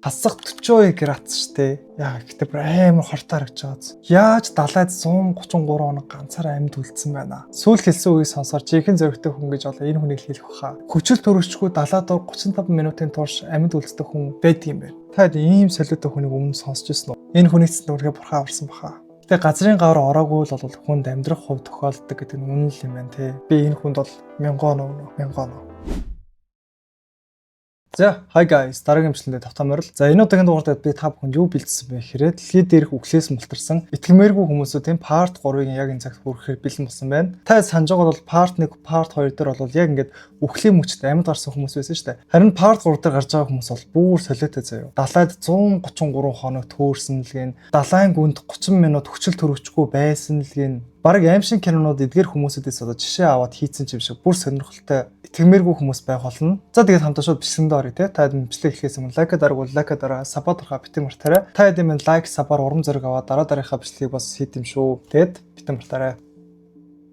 Хасах 42 градус штэ. Яа гэхдээ бүр амар хортой харагдаж байгааз. Яаж далайд 133 хоног ганцаараа амьд үлдсэн байна. Сүүл хэлсэн үгийг сонсоор жинхэнэ зөрөгтэй хүн гэж болоо энэ хүнийг хэлэх баха. Хүчил төрөчгүй далаад 35 минутын турш амьд үлддэг хүн байдаг юм байна. Та ийм солиотой хүнийг өмнө сонсч ирсэн үү? Энэ хүнийг ч нүргээ бурхан аварсан баха. Гэтэ газрын гавар ороогүй л бол хүнд амьдрах хувь тохиолддог гэдэг нь үнэн л юм байна те. Би энэ хүнд бол 1000 оноо. За, hi guys, дараагийн бичлэгэнд тавтамаарл. За, энэ удаагийн дугаартад би та бүхэнд юу бэлдсэн бэ гэхээр дэлхийд дээрх үхлээс мултарсан итгэмээргүй хүмүүсийн part 3-ыг яг энэ цагт хүрэхээр бэлэн болсон байна. Та санаж байгаа бол part 1, part 2 дээр бол яг ингээд үхлийн мөчд амьд гарсан хүмүүс байсан шүү дээ. Харин part 3 дээр гарч байгаа хүмүүс бол бүр солиотой заяа. Далайд 133 хоног төөрсөн л гин, далайн гүнд 30 минут хүчил төрөвчгүй байсан л гин. Бараг аимшиг кинонууд эдгээр хүмүүсээс одоо жишээ аваад хийцэн юм шиг бүр сонирхолтой итгэмээргүй хүмүүс байх болно. За тэгээд хамтаа шууд бичлэгэндээ оръё те. Та бичлэг эхлэхээс өмнө лайк дараагүй лайк дараа саппортрахаа битэн мартаарай. Та хэдийн минь лайк саппор урам зориг аваад дараагийнхаа бичлэгийг бас хийх юм шүү. Тэгэд битэн мартаарай.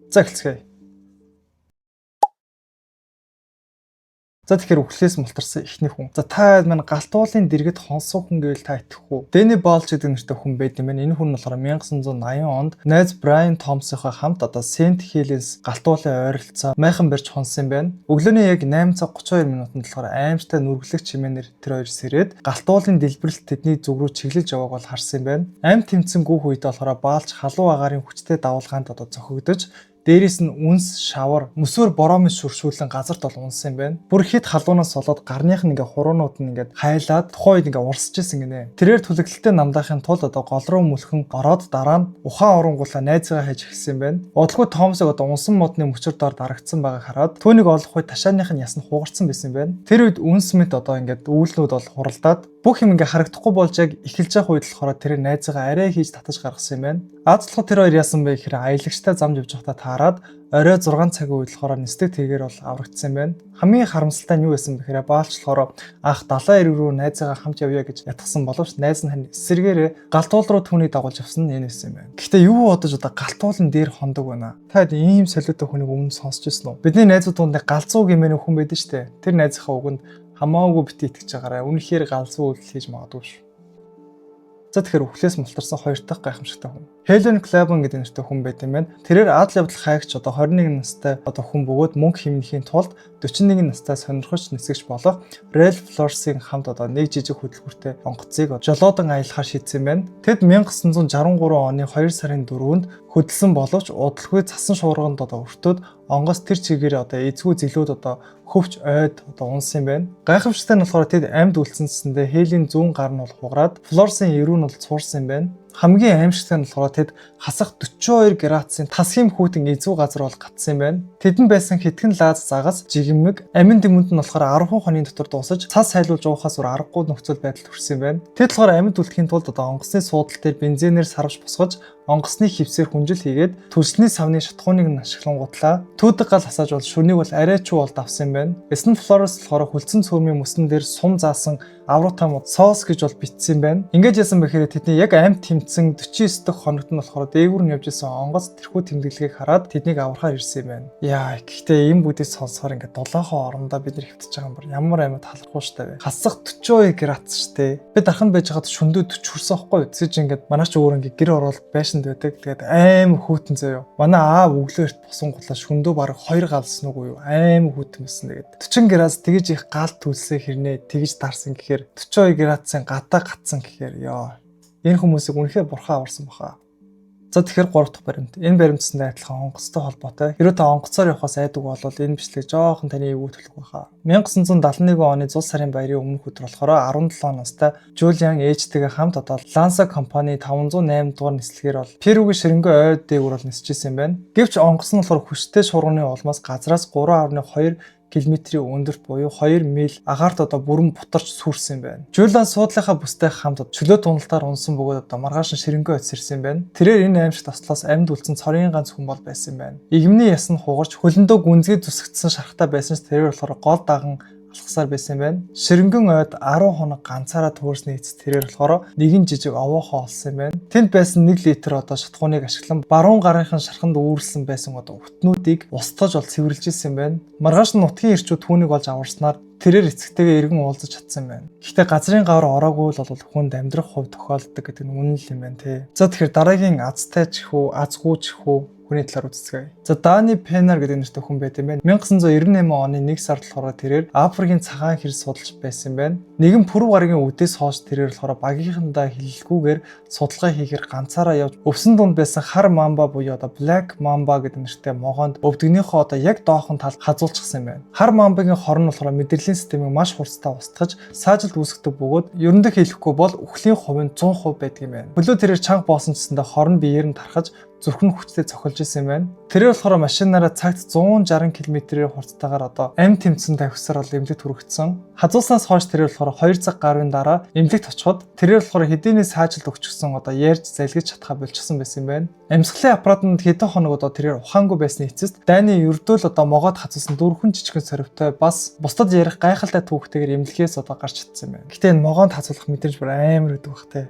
За эхэлцгээе. За тэгэхээр үхлээс мултарсан ихний хүн. За та маань галтуулын дэргэд хонсон хүн гэвэл та итгэх үү? Дэнни Болч гэдэг нэртэй хүн байд юм байна. Энэ хүн нь болохоор 1980 онд найз Брайан Томсонхой хамт одоо Сент Хеленс галтуулын ойролцоо майхан барьж хонсон юм байна. Өглөөний яг 8 цаг 32 минутанд болохоор аимштай нүргэлэг чимээнэр тэр хоёр сэрээд галтуулын дэлбэрэлт тэдний зүг рүү чиглэж явааг бол харсан юм байна. Амь тэмцэн гүөх үед болохоор Баалч халуун агаарын хүчтэй давалгаанд одоо цохигдож дээрээс нь үнс, шавар, мөсөөр бороомис шүршүүлэн газарт бол унсан юм байна. Бүр хит халуунаас болоод гарных нь ингээ хуруунууд нь ингээ хайлаад тухайн үед ингээ урсч исэн гинэ. Тэрээр түлэглэлтэй намдаахын тулд одоо гол руу мөлхөн ороод дараа нь ухаан оронгуулаа найзгаа хайж эхэлсэн юм байна. Удалгүй Томсог одоо унсан модны мөчөр доор дарагдсан байгааг хараад түүнийг олох үед ташааных нь ясн хугарсан байсан юм байна. Тэр үед үнс мэд одоо ингээ үүлнүүд бол хуралдаад бүх юм ингээ харагдахгүй болж яг эхэлж явах үед болохоор тэр найзгаа арай хийж татаж гаргасан юм байна. Аазлахад тэр хоёр яасан бэ гэхээр аялагчтай зам явж байхдаа таарад орой 6 цагийн үед болохоор нисдэг тэгээр бол аврагдсан юм байна. Хамгийн харамсалтай нь юу байсан бэ гэхээр Баалч болохоор анх далайн эрэг рүү найзаагаа хамт явъя гэж ятгсан боловч найз нь хань эсэргээрээ галтуул руу түүнийг дагуулж явсан нь энэ байсан юм байна. Гэхдээ юу бодож одоо галтуулын дээр хондог байна. Та ийм солиотой хүнийг өмнө сонсч ирсэн үү? Бидний найзууд дунд галзуу гэмээр хүн байдаг шүү дээ. Тэр найзынхаа үгэнд хамаагүй бити итгэж байгаарай. Үнэхээр галзуу үйл хийж магадгүй шүү. За тэгэхээр үхлээс мултарсан хоёр дахь гайхамшигтай хүн. Хелен Клабан гэдэг нэртэй хүн байт юм байна. Тэрээр Ад левел хайгч одоо 21 настай одоо хүн бөгөөд мөнгө хэмнэхийн тулд 41 настай сонирхож нисгэж болох Ralph Lauren хамт одоо нэг жижиг хөдөлгөөртэй онгоцыг жолоодон аялахаар шийдсэн байна. Тэд 1963 оны 2 сарын 4-нд хөдөлсөн боловч удалгүй цасан шуурганд одоо өртөөд онгоц тэр чигээр одоо эзгүй зэлүүд одоо хөвч ойд одоо унсан юм байна. Гайхамшигтай нь болохоор тэд амьд үлдсэнсэндээ Хелийн зүүн гар нь бол хугараад Флорсын эрүү нь бол цуурсан юм байна. Хамгийн аимшигтай нь болохоор тэд хасах 42 градусын тасгийн хүүтэн эзүү газар бол гатсан юм байна. Тэдэн байсан хитгэн лаз загас жигмэг амин дэмэнд нь болохоор 10 хоны дотор дуусаж цас сайлуулж уухаас өөр аргагүй нөхцөл байдалд хүрсэн юм байна. Тэд болохоор амьд үлдэхийн тулд одоо онгоцны суудал дээр бензинээр сарвж босгож онгоцны хивсээр хүнжил хийгээд түлшний савны шатхууныг нь ашиглангуудлаа. Түүдэг гал хасааж бол шүнийг бол арай ч бол давсан юм байна. Эсн Флорес болохоор хөлцөн цөмийн мөсөн дээр сум заасан аврутам соус гэж бол битсэн юм байна. Ингэж яасан бэхээр тэдний яг амт тэмцэн 49 дахь хоногт нь болохоор дээгүүр нь явж исэн онгоц тэрхүү тэмдэглэгийг хараад тэднийг аврахаар ирсэн юм байна. Яа, гэхдээ ийм бүдийг сонсохоор ингээд долоохоо орондоо бид нар хөвтөж байгаа юм бар. Ямар аймаг талархуу штэ вэ. Хасах 42 градус штэ. Би дархан байж хаад шөндөө 40 хүрсэн байхгүй юу? Тэсэж ингээд манай ч өөр ингээд гэр ороод байшинд байдаг. Тэгээд аим хүүтэн заяа. Манай аав өглөөрт босонгуулаа шөндөө бараг 2 галсан уу юу? Аим хүүтэн байсан тэгээд 40 градус тэгэж их гал түлсээ хэрнээ тэгэж дарсан гэхээр 42 градусын гадаа гатсан гэхээр ёо. Энэ хүмүүсийг үнэхээр бурхан аварсан баха. За тэгэхээр 3 дахь баримт. Энэ баримтсандаа адилхан онгоцтой холбоотой. Хэрэв та онгоцоор явахаас айдаг бол энэ бичлэг жоохон таны эвгүй төлөх байхаа. 1971 оны 100 сарын баярын өмнөх өдөр болохоор 17 настай Жулиан ээжтэйгээ хамт одоо Lanza компани 508 дугаар нислэгээр бол Перугийн ширэнгэн ойд дээгүүр бол нисчихсэн юм байна. Гэвч онгоц нь болохоор хүчтэй шуурганы улмаас газраас 3.2 км өндөрт буюу 2 миль агаарт одоо бүрэн бутарч сүрсэн юм байна. Жулиан суудлынхаа бүстэй хамт чөлөө туналтаар унсан бөгөөд одоо маргааш нь ширэнгэн ойд сэрсэн юм байна. Тэрээр энэ аимшигт ослоос амьд үлдсэн цорын ганц хүн бол байсан юм байна. Игмний яс нь хугарч хөлөндөө гүнзгий зүсгдсэн шархтаа байсан ч тэрээр болохоор гол даган алхасаар байсан байна. Ширэнгэн ойд 10 хоног ганцаараа туурсны эцэст тэрээр болохоор нэгэн жижиг овоохоо олсон юм байна. Тэнд байсан 1 литр шатхууныг ашиглан баруун гарынхан шарханд үүрлсэн байсан утнуудыг устгаж ол цэвэрлж ирсэн юм байна. Маргааш нь нутгийн ирчүүд түүнийг олж аварснаар тэрээр эцэгтэйгээ эргэн уулзаж чадсан байна. Гэхдээ газрын гавар ороогүй л хүнд амьдрах хувь тохиолддог гэдэг нь үнэн л юм байна те. За тэгэхээр дараагийн азтай ч хүү, азгүй ч хүү хүний талаар үзцгээе. За Дани Пенар гэдэг нэртэй хүн байт юм байна. 1998 оны 1 сард болохоор тэрээр Африкийн цагаан хэр судалж байсан юм байна. Нэгэн пүрэв гарагийн үдээс хойш тэрээр болохоор багийнхандаа хэлэлгүйгээр судалгаа хийхээр ганцаараа явж өвсөн дунд байсан хар мамба буюу Black Mamba гэдэг нэртэй могоонд өвдгөнийхөө яг доохон талд хазуулчихсан юм байна. Хар мамбагийн хорн нь болохоор мэдрэлийн системийг маш хурцтай устгаж саажилт үүсгдэг бөгөөд ерөндөг хэлэхгүй бол үхлийн хувь нь 100% байдаг юм байна. Хөлөө тэрээр чанга боосон гэсэндээ хорн биеэр нь тархаж зүрхэн хүчтэй цохилж исэн юм байна. Тэр болохоор машинаараа цагт 160 км-ийн хурцтайгаар амь тэмцэн тавьсаар эмнэлэгт хүрэгдсэн. Хазууснаас хойш тэр болохоор 2 цаг гаруйн дараа эмнэлэгт очиход тэр болохоор хэдийний саажилт өгчихсөн ярьж залгиж чадхаа болчихсон байсан юм байна. Амьсгалын аппаратанд хэдэн хоног тэр ухаангүй байсны эцэст Дани ердөөл могоод хазуусан 4 жижигхэн сорвтой бас бусдад ярих гайхалтай түүхтэйгээр эмнэлгээс гарч чадсан юм байна. Гэтэ энэ могоонд хазуулах мэдрэмж бүр амар гэдэг бах те.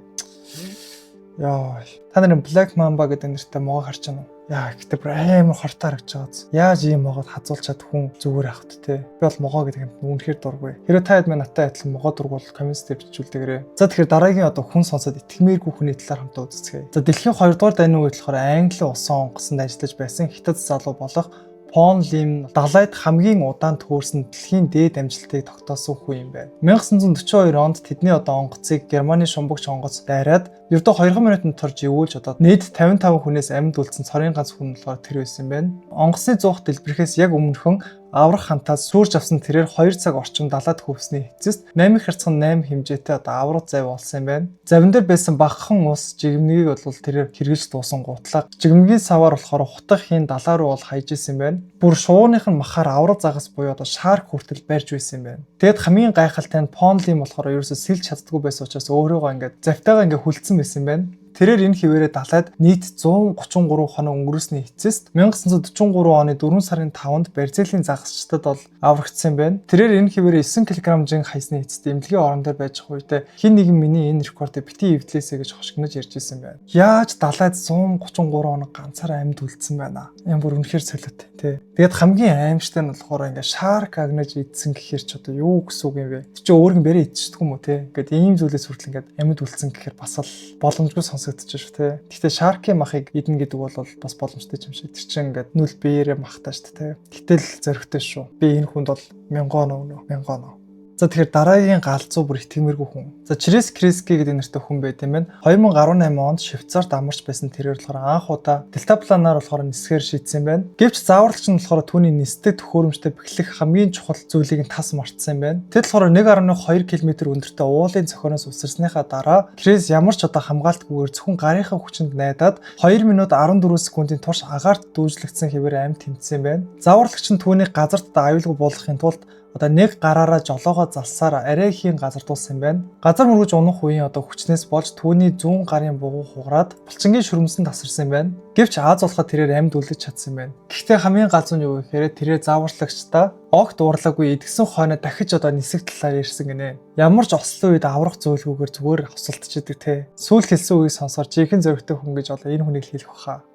Яа, та нарын Black Mamba гэдэг нэртэй могоо харж байна уу? Яа, гэтээ бүр амар хортой харагдаж байгааз. Яаж ийм могоод хазуулж чад хүн зүгээр авахт те. Би бол могоо гэдэг юм үнэхээр дургүй. Хэрэв та хэд надтай адилхан могоо дургуул коммент дээр бичүүлдээгээрэй. За тэгэхээр дараагийн хүн сонсоод итгэмээргүй хүний талаар хамтаа үзцгээе. За дэлхийн 2 дугаар дайны үед болохоор Англи улсын онгоцонд ажиллаж байсан хятад залуу болох Пон Лим далайд хамгийн удаан төөрсөн дэлхийн дээд амжилтыг тогтоосон хүн юм байна. 1942 онд тэдний онгоцыг Германы шумбагч онгоц дайраад ердөө 2 минутанд торж ивүүлж нийт 55 хүнээс амьд үлдсэн цорын ганц хүн болохоор тэр байсан байна. Онгоцны зуух дэлбэрэхээс яг өмнөхөн аврах хантаас сүрж авсан тэрээр 2 цаг орчим далайд хөвсний эцэст 8 хязган 8 хэмжээтэй аврах зав болсон юм байна. Завин дээр байсан багахан ус жигмэгийг бол тэрээр хэрглэж дуусан гутлаа. Жигмэгийн саваар болохоор хутах хийн далаа руу бол хайж исэн байна. Бүр шууных нь махаар аврах загас буюу шарк хүртэл барьж байсан юм байна. Тэгэд хамгийн гайхалтай нь Понлим болохоор ерөөсөө сэлж чаддаггүй байсан учраас өөрийгөө завтайгаа хүлцсэн байсан юм байна. Тэрээр энэ хിവэрэ далайд нийт 133 хоног өнгөрөөсний эцэст 1943 оны 4 сарын 5-нд Барзилийн загасчдад бол аврагдсан юм байна. Тэрээр энэ хിവэрэ 9 кг хайсны эцэст эмнэлгийн орон дээр байж байгаа үедээ хин нэгэн миний энэ рекордыг бити эвдлээсэ гэж хошигнож ярьж ирсэн байна. Яаж далайд 133 хоног ганцаараа амьд үлдсэн байна. Юм бүр үнэхээр солиотой тий. Тэгээд хамгийн аимштай нь болохоор шарк агнаж идсэн гэхээр ч юу гэсэн үг юм бэ? Тэг чи өөргөн бэрээ идчихдэг юм уу тий? Ингээд ийм зүйлээс хүртэл амьд үлдсэн гэхээр бас л боломжгүй сонсогдож шүү те. Гэхдээ шаркийн махыг идэн гэдэг бол бас боломжтой юм шиг. Тэр чинь ингээд нүл биеэрээ махтаа шүү те. Гэтэл зөрөгтэй шүү. Би энэ хүнд бол 1000 оноо. За тэгэхээр дараагийн галзуу бүр итгэмээргүй хүн. За Чрес Крески гэдэг нэртэй хүн байт юм байна. 2018 онд Швейцарт амарч байсан тэрээр болохоор анх удаа дельтапланаар болохоор нисгээр шийдсэн юм байна. Гэвч зааварлагч нь болохоор түүний нисдэг төхөөрөмжтэй бэхлэх хамгийн чухал зүйлийг нь тас мартсан юм байна. Тэд болохоор 1.2 км өндөртэй уулын цохиноос усарсныхаа дараа Крес ямар ч хамгаалтгүйгээр зөвхөн гарынхаа хүчинд найдаад 2 минут 14 секундын турш агаарт дүүжлэгдсэн хэвээр амь тэмцсэн юм байна. Зааварлагч нь түүнийг газарт аюулгүй болгохын тулд нэг гараараа жолоогоо залсаар арай ихийн газардуулсан юм байна. Газар мөргөж унах үеийн хүчнээс болж түүний зүүн гарын бугуу хугараад булчингийн шүрмсэн тасарсан юм байна. Гэвч Аз болоход тэрээр амьд үлдэж чадсан юм байна. Гэхдээ хамгийн галзуу нь юу гэхээр тэрээр зааварлагчдаа огт уурлаагүй идгсэн хойноо дахиж нисэх талаар ярьсан гинэ. Ямар ч ослын үед аврах зөвлгүйгээр зүгээр хосолтч идэг те. Сүүл хэлсэн үгийг сонсоор жинхэнэ зөрөгтэй хүн гэж энэ хүнийг хэлэх баха.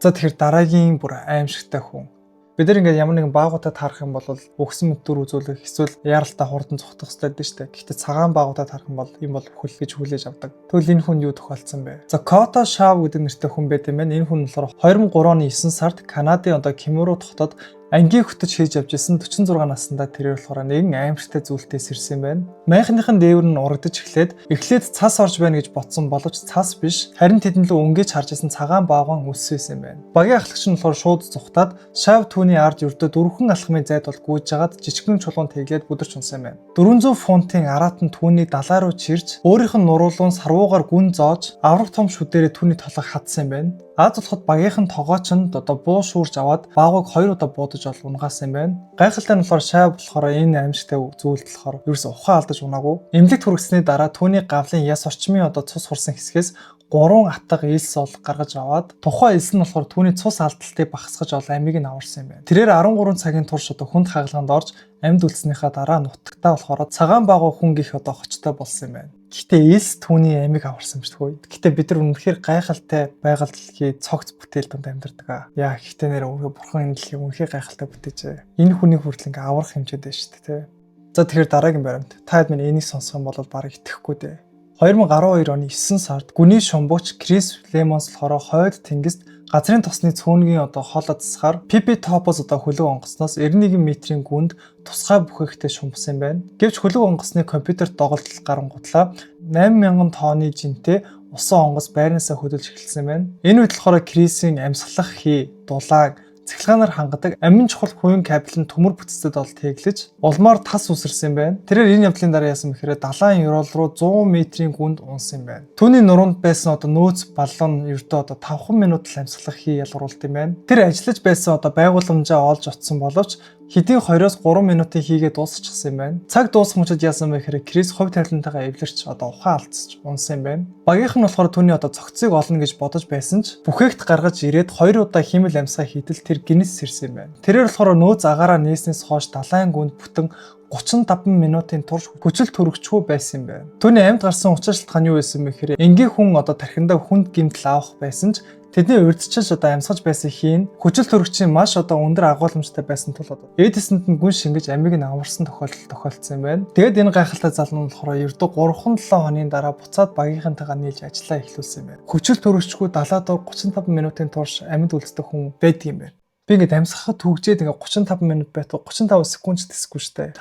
За тэгэхээр дараагийн бүр аимшигтай хүн. Бид нар ингээд ямар нэгэн баагуудад харах юм бол өгсөн мэдтүр үзүүлэх эсвэл яаралтай хурдан цухтах хэрэгтэй дээ шүү дээ. Гэхдээ цагаан баагуудад харах юм бол энэ бол бүхэл гэж хүлээж авдаг. Тэгвэл энэ хүн юу тохиолдсон бэ? За Кота Шав гэдэг нэртэй хүн байт юм байна. Энэ хүн болохоор 2003 оны 9 сард Канадын Кимуру хотод ангийн хөтөж хийж явж исэн 46 наснда тэрээр болохоор нэгэн аимшигтай зүйлтэй сэрсэн байна. Майхныхын дээвэр нь урагдаж эхлээд цас орж байна гэж ботсон боловч цас биш, харин тэдэнд л өнгөж харж исэн цагаан баавган үссэн юм байна. Багийн ахлагч нь болохоор шууд зүхтаад Шав түүний ард ердөө 4 алхмын зайд бол гүйж жагаад жижигхэн чулуун тэглээд бүдэрч унсан юм байна. 400 фунтын араат нь түүний далаа руу чирж өөрийнх нь нуруулуун сарвуугаар гүн зоож аврах том шүдээрээ түүний толгойг хатсан юм байна. Аз болоход багийнхан тогооч нь буу шуурж аваад баавгыг 2 удаа буудаж унгаасан юм байна. Гайхалтай нь болохоор Шав болохоор энэ аимшигтай зүйлд болохоор ерөөсө ухаан алдаж унаагүй. Эмнэлэгт хүргэсний дараа түүний гавлын яс орчмын цус хурсан хэсгээс 3 атга элс ол гаргаж аваад тухайн элс нь болохоор түүний цус алдалтыг багасгаж ол амийг нь аварсан юм байна. Тэрээр 13 цагийн турш одоо хүнд хагалгаанд орж амьд үлдснийхаа дараа нутагтаа болохоор цагаан багуу хүн гих одоо хочтой болсон юм байна. Гэхдээ элс түүний амийг аварсан биш үү? Гэхдээ бид нар үнэхээр гайхалтай байгаль дэлхий цогц бүтээл донд амьдардаг. Яа гэхдээ нэр өөрөө бурхан энэ дэлхийг үнэхээр гайхалтай бүтээжээ. Энэ хүний хүртэл ингээ аврах хэмжээтэй шүү дээ, тэ. За тэгэхээр дараагийн баримт. Та хэд минь энийг сонсох юм бол барыг итгэхгүй дээ. 2012 оны 9 сард гүний шумбууч Крис Лемонс болохоор хойд тэнгист газрын тосны цөөнгийн одоо хол азсахаар Пипи Топоз одоо хөлөг онгоцноос 91 метрийн гүнд тусгай бүхэхтэй шумбсан юм байна. Гэвч хөлөг онгоцны компьютерт доголдол гарангуудлаа 8000 тонны жинтэй усан онгоц байрнаасаа хөдөлж эхэлсэн юм байна. Энэ үед болохоор Крисийн амьсгалах хий, дулааг цахилгаанаар хангадаг амин чухал хувийн кабель нь төмөр бүтцэд бол тэглэж улмаар тас үсэрсэн юм байна. Тэрээр энэ явдлын дараа яасан бэхээр далайн ёроол руу 100 метрийн гүнд унсан юм байна. Түүний нуруунд байсан одоо нөөц баллон ердөө одоо 5 минут л амьсгалах хий ялгаруулт юм байна. Тэр ажиллаж байсан одоо байгууламжаа олж утсан боловч хэдийн 2-3 минутын хийгээ дуусчихсан юм байна. Цаг дуусах мөчид яасан бэ гэхээр Крис хувь тавилантайгаа эвлэрч одоо ухаан алдсаж унсан юм байна. Багийнх нь болохоор түүний одоо цогцыг олно гэж бодож байсан ч бүхээгт гаргаж ирээд 2 удаа химэл амьсгаа хийтэл тэр гинэс сэрсэн юм байна. Тэрээр болохоор нөөц агаараа нээснээс хойш далайн гүнд бүтэн 35 минутын турш хүчил төрөгчгүй байсан юм байна. Түүний амьд гарсан учир шалтгаан юу байсан бэ гэхээр энгийн хүн одоо тархиндаа хүнд гэмтэл авах байсан ч тэдний урьдчилж одоо амьсгаж байсан хийн хүчил төрөгчийн маш одоо өндөр агуулмжтай байсан тул одоо эдисэнд нь гүн шингэж амийг нь аварсан тохиолдол тохиолдсон юм байна. Тэгэд энэ гайхалтай залуу нь болохоор ердөө 3-7 хоногийн дараа буцаад багийнхантайгаа нийлж ажиллаа эхлүүлсэн юм байна. Хүчил төрөгчгүй далаа дор 35 минутын турш амьд үлддэг хүн байдаг юм байна. Би ингээд амьсгахад түгжээд ингээд 35 минут байтугай 35 секунд ч тэсэхгүй штэ.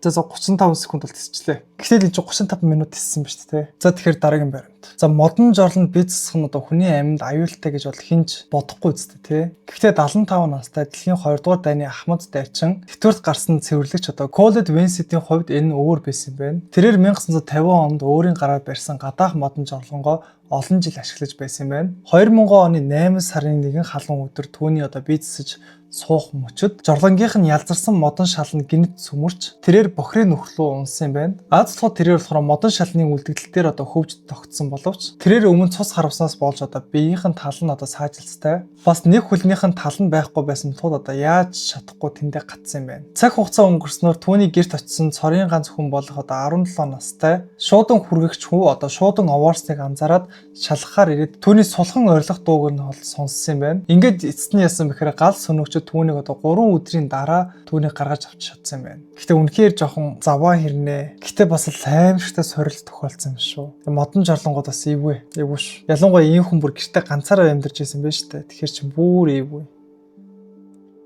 За 35 секунд бол тисчлээ. Гэхдээ энэ 35 минут тиссэн ба шүү дээ. За тэгэхээр дараагийн баримт. За модон жорлонд бие засах нь одоо хүний амьд аюултай гэж бол хинж бодохгүй үстэй тий. Гэхдээ 75 настай дэлхийн 2 дугаар дайны Ахмад дайчин тэтгэврт гарсан цэвэрлэгч одоо Colette Vincent-ийн хувьд энэ өөр байсан юм байна. Тэрээр 1950 онд өөрийн гараар барьсан гадаах модон жорлонгоо олон жил ашиглаж байсан юм байна. 2000 оны 8 сарын 1 халуун өдөр түүний одоо бие засаж суух мөчөд жорлонгийнх нь ялзарсан модон шалны гинт сүмэрч тэрээр бохрын нөхрөлөө унсан юм байна. Аз толгой тэрээр болохоор модон шалны үлдэгдэл дээр одоо хөвж тогтсон боловч тэрээр өмнө цус харавснаас болж одоо биеийнх нь тал нь одоо саажилттай. Бас нэг хөлнийх нь тал нь байхгүй байсан тул одоо яаж чадахгүй тэндээ гатсан юм байна. Цаг хугацаа өнгөрснөөр түүний гэрт очисон цорын ганц хүн болох одоо 17 настай шуудан хүргэгч хүү одоо шуудан овоорсныг анзаараад шалгахаар ирээд түүний сулхан орилох дууг нь сонссон юм байна. Ингээд эцэст нь яасан бэхээр гал сөнөгч түүнийг одоо 3 өдрийн дараа түүнийг гаргаж авч чадсан юм байна. Гэхдээ үнэхээр жоохон заваа хэрнээ. Гэхдээ бас л аимшигтай сорилт тохиолдсон юм шүү. Модон жорлонгууд бас эвгүй ш. Ялангуяа ийм хүн бүр гэртээ ганцаараа амьдарч байсан байж таа. Тэгэхээр чи бүр эвгүй.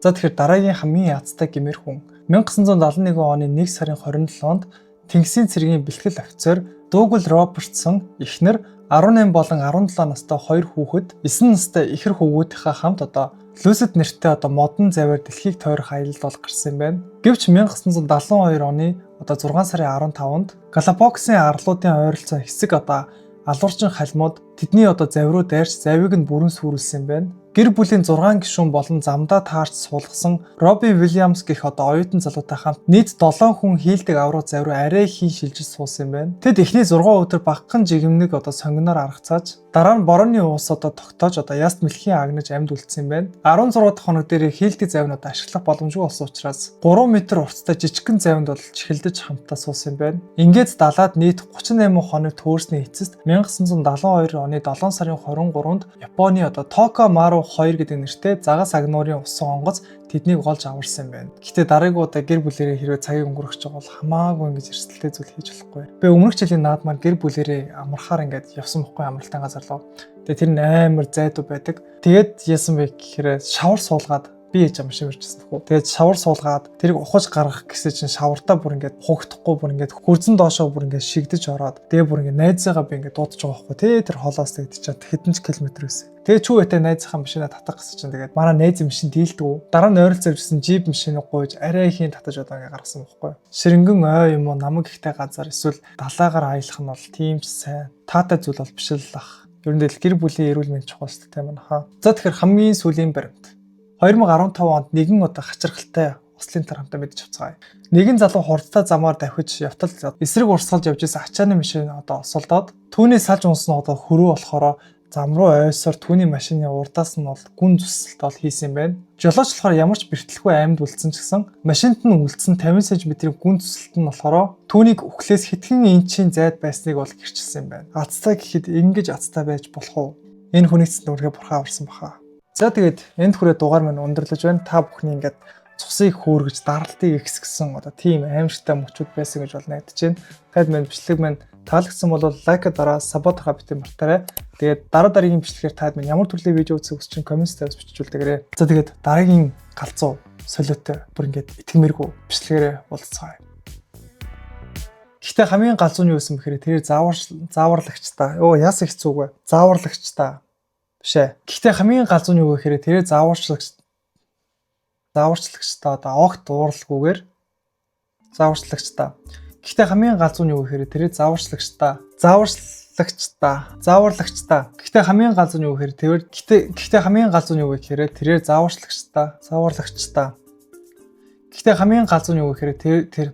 За тэгэхээр дараагийн хамгийн язтай гэмээр хүн 1971 оны 1 сарын 27-нд Тэнгисийн цэргийн бэлтгэл офицер Дугл Робертсон эхнэр 18 болон 17 настай 2 хүүхэд 9 настай ихэр хөвгүүдийнхээ хамт одоо Lucid нэртэй одоо модон заваар дэлхийг тойрох аялалд бол гарсан юм байна. Гэвч 1972 оны одоо 6 сарын 15-нд Галапагосын арлуудын ойролцоо хэсэг одоо алуурчин халимууд тэдний одоо завруу дайрч завийг нь бүрэн сүрүүлсэн юм байна. Гэр бүлийн 6 гишүүн болон замдаа таарч суулгасан Робби Вильямс гэх одоо оюутан залуутай хамт нийт 7 хүн хийлдэг авруу завруу арай хийн шилжиж суусан юм байна. Тэд эхний 6 өдөр багахан жигмэг одоо сонгиноор аргацааж дараа нь борооны уус одоо тогтоож одоо яст мэлхийн агнаж амьд үлдсэн юм байна. 16 дахь хоног дээр хийлдэг завнууд ашиглах боломжгүй болсон учраас 3 м урттай жижигхэн завнд бол чихэлдэж хамтдаа суусан юм байна. Ингээд далаад нийт 38 хоног төөрсний эцэст 1972 оны 7 сарын 23-нд Японы одоо Токо Мару 2 гэдэг нэртэй загас агнуурын усан онгоц тэднийг олж аварсан юм байна. Гэхдээ дараагийн удаа гэр бүлэрээ хэрвээ цагийг өнгөрөх ч бол хамаагүй ингэж эрсдэлтэй зүйл хийж болохгүй. Би өмнөх жилийн наадмаар гэр бүлэрээ амархаар ингэж явсан бохгүй амралтын газар руу. Тэгээ тэр нь амар зайдуу байдаг. Тэгээд яасан бэ гэхээр шавар суулгаад би яж юм шиг ирчихсэн гэхгүй. Тэгээд шавар суулгаад тэрийг ухаж гаргах гэсэн чинь шавартаа бүр ингээд хугдахгүй бүр ингээд хурцэн доошоо бүр ингээд шигдэж ороод тэгээ бүр ингээд найзаагаа би ингээд дуудаж байгаа байхгүй тий тэр холоос тэгдэж чад хэдэн ч километр байсан. Тэгээ чүүэтэй найзынхаа машинаа татах гэсэн чинь тэгээд манай найзын машин дийлдэг. Дараа нь ойролцоо ирсэн джип машиныг гуйж арай ихийн татаж одоо ингээд гаргасан байхгүй. Ширэнгэн ой юм уу намаг ихтэй газар эсвэл далаагаар аялах нь бол тийм ч сайн таатай зүйл бол биш л ах. Ер нь л гэр бүлийн эрүүл мэнд чухал шүү дээ манайхаа. За тэгэхээр хамгийн сүүлийн баримт. 2015 онд нэгэн удаа хачирхалтай ослын тарамтай мэдэж авцгаая. Нэгэн залуу хурдтай замаар давхиж явтал эсрэг урсгалж явж исэн ачааны машин осолдоод түүний салж унсан одоо хөрөө болохоор зам руу ойсоор түүний машины урдаас нь бол гүн зүсэлт ол хийсэн юм байна. Жолооч болохоор ямар ч бэрхтэлгүй аймд үлдсэн ч гэсэн машинт нь үлдсэн 50 см-ийн гүн зүсэлт нь болохоор түүнийг үхлээс хэдхэн инчийн зайд байсныг бол гэрчилсэн юм байна. Атцтай гэхэд ингэж атцтай байж болох уу? Энэ хүнийгс нүргээ бурхан аварсан баха. За тэгээд энд хүрээ дугаар маань өндөрлөж байна. Та бүхний ингээд цусыг хөөргөж даралтыг ихсгэсэн одоо тийм аимшигтай мөчүүд байсан гэж бол найдаж байна. Тад маань бичлэг маань таалагдсан бол лайк дараа саботороо битэн мартаарай. Тэгээд дараагийн бичлэгээр таад маань ямар төрлийн видео үзэх хүсч чинь коммент тавьж бичиж үлдээгээрэй. За тэгээд дараагийн галзуу солиотой бүр ингээд итгэмээргүй бичлэгээр уулзцгаая. Гэхдээ хамгийн галзуу нь юу байсан бэхээр тэр зааварлагч та. Йоо яас их зүг вэ? Зааварлагч та. Биш ээ. Гэхдээ хамгийн галзуу нь юу вэ гэхээр тэр зааварчлагч та одоо огт дууралгүйгээр зааварчлагч та. Гэхдээ хамгийн галзуу нь юу гэхээр тэр зааварчлагч та. Гэхдээ хамгийн галзуу нь юу гэхээр гэхдээ хамгийн галзуу нь юу гэхээр тэр зааварчлагч та. Гэхдээ хамгийн галзуу нь юу гэхээр тэр